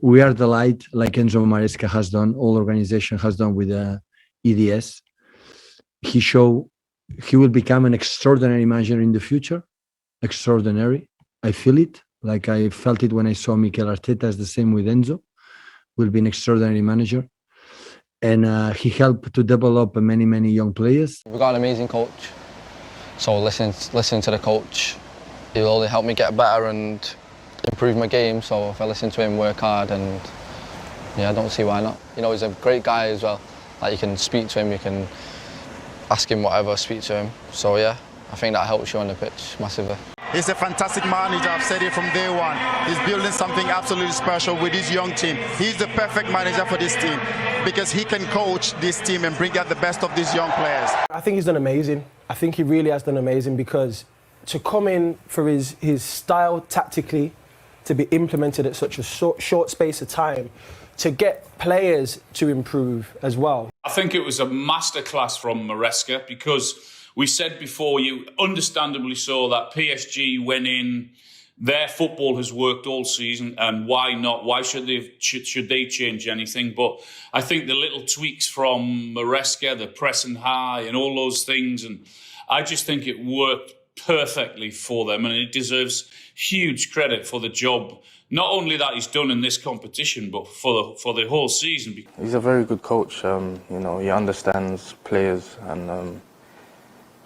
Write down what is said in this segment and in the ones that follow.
We are the light, like Enzo Maresca has done, all organization has done with EDS. He will become an extraordinary manager in the future. Extraordinary. I feel it. Like I felt it when I saw Mikel Arteta. It's the same with Enzo. Will be an extraordinary manager. And he helped to develop many, many young players. We've got an amazing coach. So listening to the coach, he'll only help me get better and improve my game. So if I listen to him, work hard, and yeah, I don't see why not. You know, he's a great guy as well. Like, you can speak to him, you can ask him whatever, speak to him. So yeah, I think that helps you on the pitch massively. He's a fantastic manager, I've said it from day one. He's building something absolutely special with his young team. He's the perfect manager for this team because he can coach this team and bring out the best of these young players. I think he's done amazing. I think he really has done amazing, because to come in for his style tactically, to be implemented at such a short space of time, to get players to improve as well. I think it was a masterclass from Maresca, because we said before, you understandably so, that PSG went in, their football has worked all season, and why not? Why should they change anything? But I think the little tweaks from Maresca, the pressing high and all those things, and I just think it worked perfectly for them, and it deserves huge credit for the job, not only that he's done in this competition, but for the whole season. He's a very good coach. You know, he understands players, and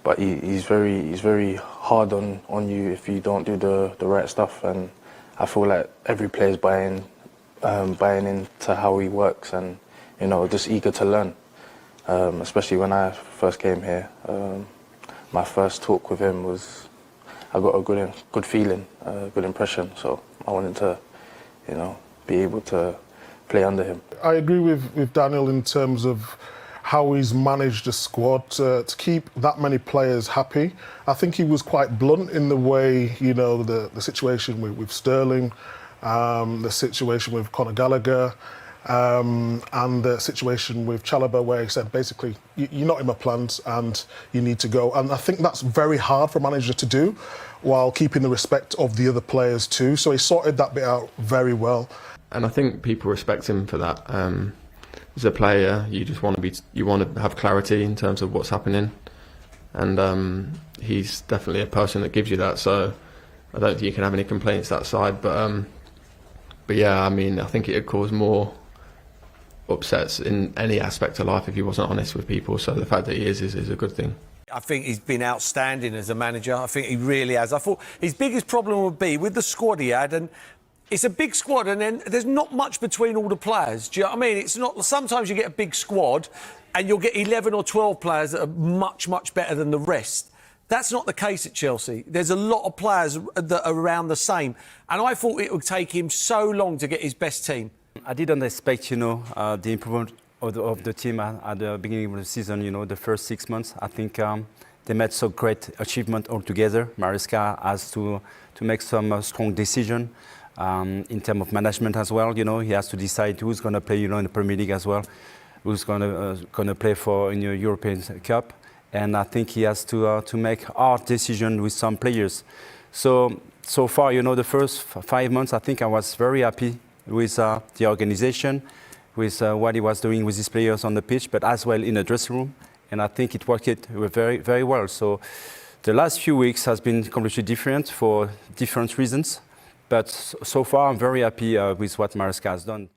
but he's very hard on you if you don't do the right stuff. And I feel like every player's buying into how he works, and you know, just eager to learn. Especially when I first came here, my first talk with him was, I got a good feeling, good impression. So I wanted to, you know, be able to play under him. I agree with Daniel in terms of how he's managed the squad to keep that many players happy. I think he was quite blunt in the way, you know, the situation with Sterling, the situation with Conor Gallagher, and the situation with Chalobah, where he said, basically, you're not in my plans and you need to go. And I think that's very hard for a manager to do, while keeping the respect of the other players too. So he sorted that bit out very well. And I think people respect him for that. As a player, you just want to have clarity in terms of what's happening, and he's definitely a person that gives you that. So I don't think you can have any complaints that side. But yeah, I mean, I think it would cause more upsets in any aspect of life if he wasn't honest with people. So the fact that he is a good thing. I think he's been outstanding as a manager. I think he really has. I thought his biggest problem would be with the squad he had, and it's a big squad, and then there's not much between all the players. Do you know what I mean? It's not. Sometimes you get a big squad and you'll get 11 or 12 players that are much, much better than the rest. That's not the case at Chelsea. There's a lot of players that are around the same. And I thought it would take him so long to get his best team. I didn't expect, you know, the improvement of the team at the beginning of the season, you know, the first 6 months. I think they made some great achievement altogether. Maresca has to make some strong decision. In terms of management as well, you know, he has to decide who's going to play, you know, in the Premier League as well, who's going to play in the European Cup, and I think he has to make hard decisions with some players. So far, you know, the first 5 months, I think I was very happy with the organisation, with what he was doing with his players on the pitch, but as well in the dressing room, and I think it worked very, very well. So the last few weeks has been completely different for different reasons. But so far, I'm very happy with what Maresca has done.